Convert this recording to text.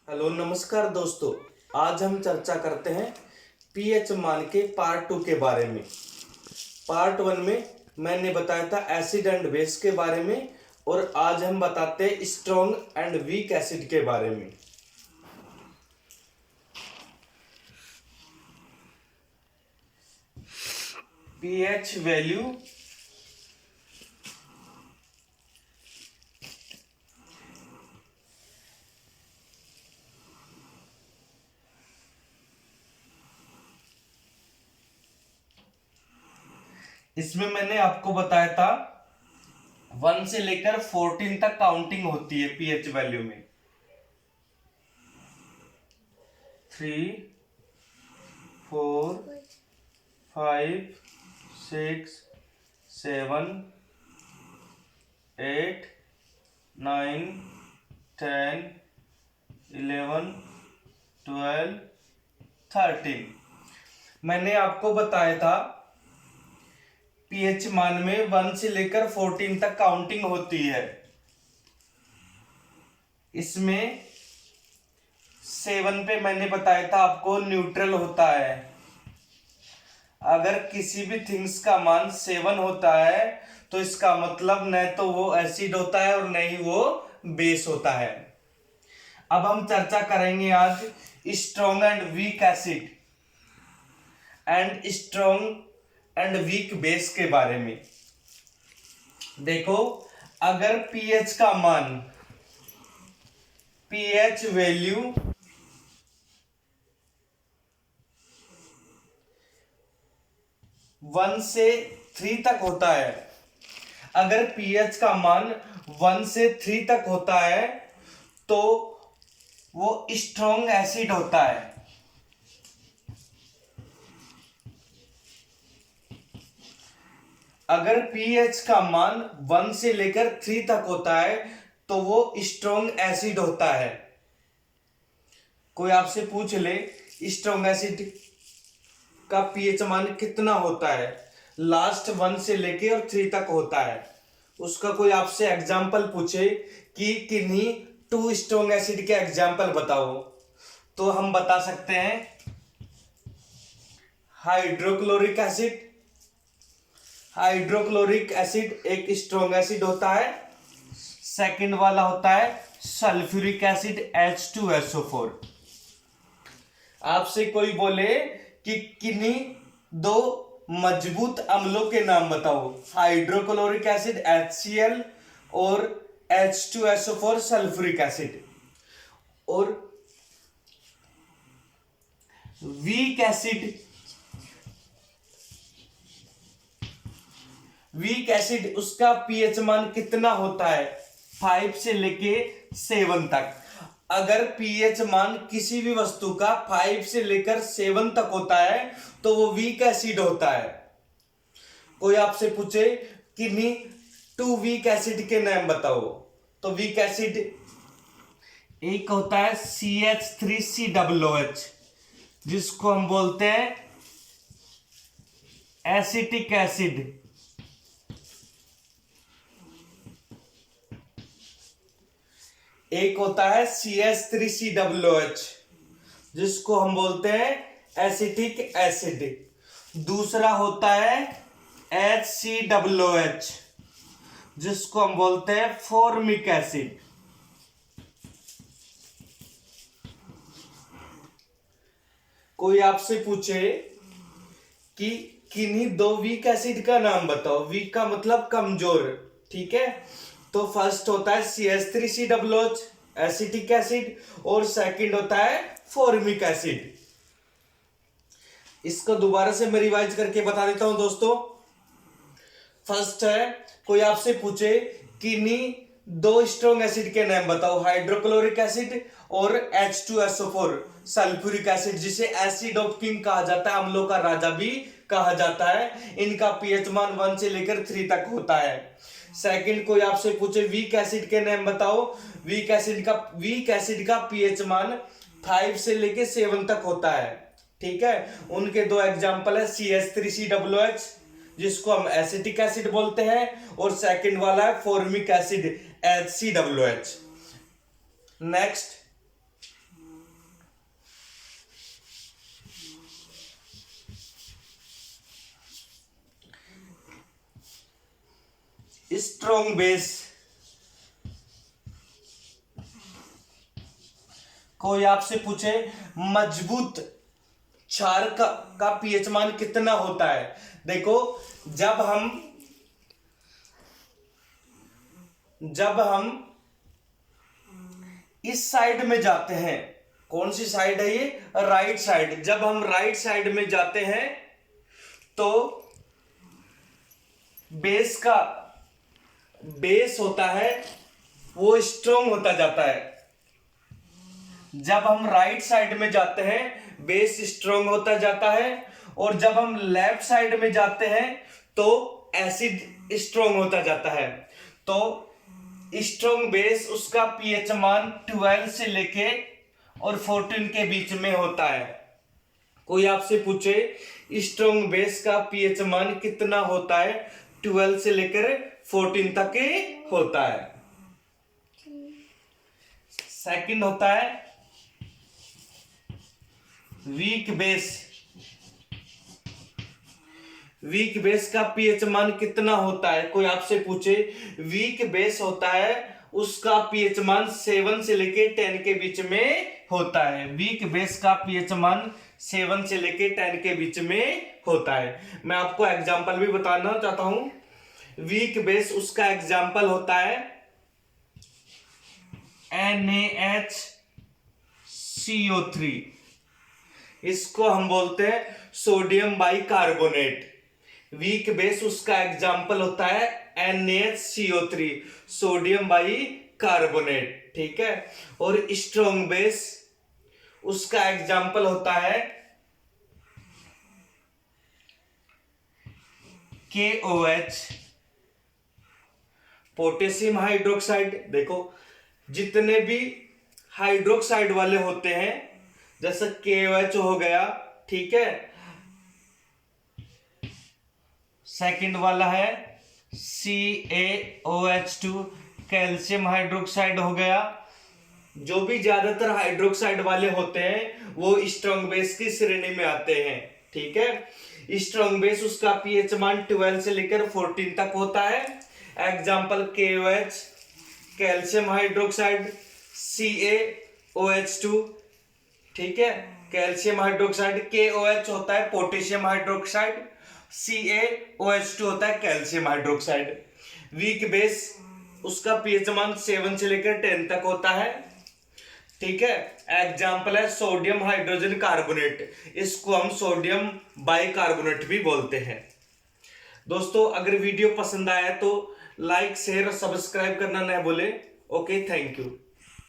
Hello नमस्कार दोस्तों। आज हम चर्चा करते हैं पीएच मान के पार्ट 2 के बारे में। पार्ट 1 में मैंने बताया था एसिड एंड बेस के बारे में, और आज हम बताते हैं स्ट्रॉन्ग एंड वीक एसिड के बारे में। पीएच वैल्यू इसमें मैंने आपको बताया था 1 से लेकर 14 तक काउंटिंग होती है पीएच वैल्यू में। 3, 4, 5, 6, 7, 8, 9, 10, 11, 12, 13। मैंने आपको बताया था पीएच मान में 1 से लेकर 14 तक काउंटिंग होती है। इसमें 7 पे मैंने बताया था आपको न्यूट्रल होता है। अगर किसी भी थिंग्स का मान 7 होता है तो इसका मतलब न तो वो एसिड होता है और न ही वो बेस होता है। अब हम चर्चा करेंगे आज strong and weak acid and strong and weak base के बारे में। देखो, अगर पीएच का मान, पीएच वैल्यू 1 से 3 तक होता है, अगर पीएच का मान 1 से 3 तक होता है तो वो स्ट्रॉन्ग एसिड होता है। अगर पीएच का मान 1 से लेकर 3 तक होता है तो वो स्ट्रॉन्ग एसिड होता है। कोई आपसे पूछ ले स्ट्रॉन्ग एसिड का पीएच मान कितना होता है, लास्ट 1 से लेके और 3 तक होता है, उसका कोई आपसे एग्जाम्पल पूछे कि किन्हीं 2 स्ट्रॉन्ग एसिड के एग्जाम्पल बताओ, तो हम बता सकते हैं हाइड्रोक्लोरिक एसिड। हाइड्रोक्लोरिक एसिड एक स्ट्रॉन्ग एसिड होता है। सेकंड वाला होता है सल्फ्यूरिक एसिड H2SO4। आपसे कोई बोले कि किन्हीं 2 मजबूत अम्लों के नाम बताओ, हाइड्रोक्लोरिक एसिड HCl और H2SO4 सल्फ्यूरिक एसिड। और वीक एसिड, वीक एसिड उसका पीएच मान कितना होता है, 5 से लेके 7 तक। अगर पीएच मान किसी भी वस्तु का 5 से लेकर 7 तक होता है तो वो वीक एसिड होता है। कोई आपसे पूछे कि नहीं 2 वीक एसिड के नाम बताओ, तो वीक एसिड एक होता है CH3COOH, जिसको हम बोलते हैं एसिटिक एसिड। एक होता है CH3COOH, जिसको हम बोलते हैं एसिटिक एसिड। दूसरा होता है HCOOH, जिसको हम बोलते हैं फॉर्मिक एसिड। कोई आपसे पूछे कि किन्हीं 2 वीक एसिड का नाम बताओ, वीक का मतलब कमजोर, ठीक है, तो फर्स्ट होता है CH3COOH एसिटिक एसिड, और सेकंड होता है फॉर्मिक एसिड। इसको दोबारा से मैं रिवाइज करके बता देता हूं दोस्तों। फर्स्ट है, कोई आपसे पूछे किन्हीं 2 स्ट्रॉन्ग एसिड के नाम बताओ, हाइड्रोक्लोरिक एसिड और H2SO4 सल्फ्यूरिक एसिड, जिसे एसिड ऑफ किंग कहा जाता है, अम्लों का राजा भी कहा जाता है। इनका पीएच मान 1 से लेकर 3 तक होता है। सेकंड, कोई आपसे पूछे वीक एसिड के नाम बताओ, वीक एसिड का पीएच मान 5 से लेकर 7 तक होता है, ठीक है। उनके 2 एग्जांपल है CH3COOH, जिसको हम एसिटिक एसिड बोलते हैं, और सेकंड वाला है formic acid HCOOH। Next, strong base, कोई आपसे पूछे मजबूत क्षार का पीएच मान कितना होता है। देखो जब हम इस साइड में जाते हैं, कौन सी साइड है ये, राइट साइड, जब हम राइट साइड में जाते हैं तो बेस होता है वो स्ट्रॉन्ग होता जाता है। जब हम राइट साइड में जाते हैं बेस स्ट्रॉन्ग होता जाता है, और जब हम लेफ्ट साइड में जाते हैं तो एसिड स्ट्रॉन्ग होता जाता है। तो स्ट्रॉन्ग बेस उसका पीएच मान 12 से लेके और 14 के बीच में होता है। कोई आपसे पूछे स्ट्रॉन्ग बेस का पीएच मान कितना होता है, 12 से लेकर 14 तक होता है। सेकंड होता है वीक बेस। वीक बेस का पीएच मान कितना होता है, कोई आपसे पूछे वीक बेस होता है उसका पीएच मान 7 से लेके 10 के बीच में होता है। वीक बेस का पीएच मान 7 से लेके 10 के बीच में होता है। मैं आपको एग्जांपल भी बताना चाहता हूं। वीक बेस उसका एग्जांपल होता है NaHCO3, इसको हम बोलते हैं सोडियम बाइकार्बोनेट। वीक बेस उसका एग्जांपल होता है NaHCO3, सोडियम बाइकार्बोनेट, ठीक है। और स्ट्रॉन्ग बेस उसका एग्जांपल होता है KOH, पोटेशियम हाइड्रोक्साइड। देखो जितने भी हाइड्रोक्साइड वाले होते हैं, जैसे KOH हो गया, ठीक है। सेकंड वाला है CaOH2, कैल्शियम हाइड्रोक्साइड हो गया। जो भी ज्यादातर हाइड्रोक्साइड वाले होते हैं वो स्ट्रॉन्ग बेस की श्रेणी में आते हैं, ठीक है। स्ट्रॉन्ग बेस उसका पीएच मान 12 से लेकर 14 तक होता है। Example KOH, calcium hydroxide, CaOH2, ठीक है। कैल्शियम हाइड्रोक्साइड, KOH होता है पोटेशियम हाइड्रोक्साइड, CaOH2 होता है कैल्शियम हाइड्रोक्साइड। वीक बेस उसका पीएच मान 7 से लेकर 10 तक होता है, ठीक है। एग्जाम्पल है सोडियम हाइड्रोजन कार्बोनेट, इसको हम सोडियम बाइकार्बोनेट भी बोलते हैं। दोस्तों अगर वीडियो पसंद आया तो लाइक शेयर और सब्सक्राइब करना न भूले। Okay, thank you.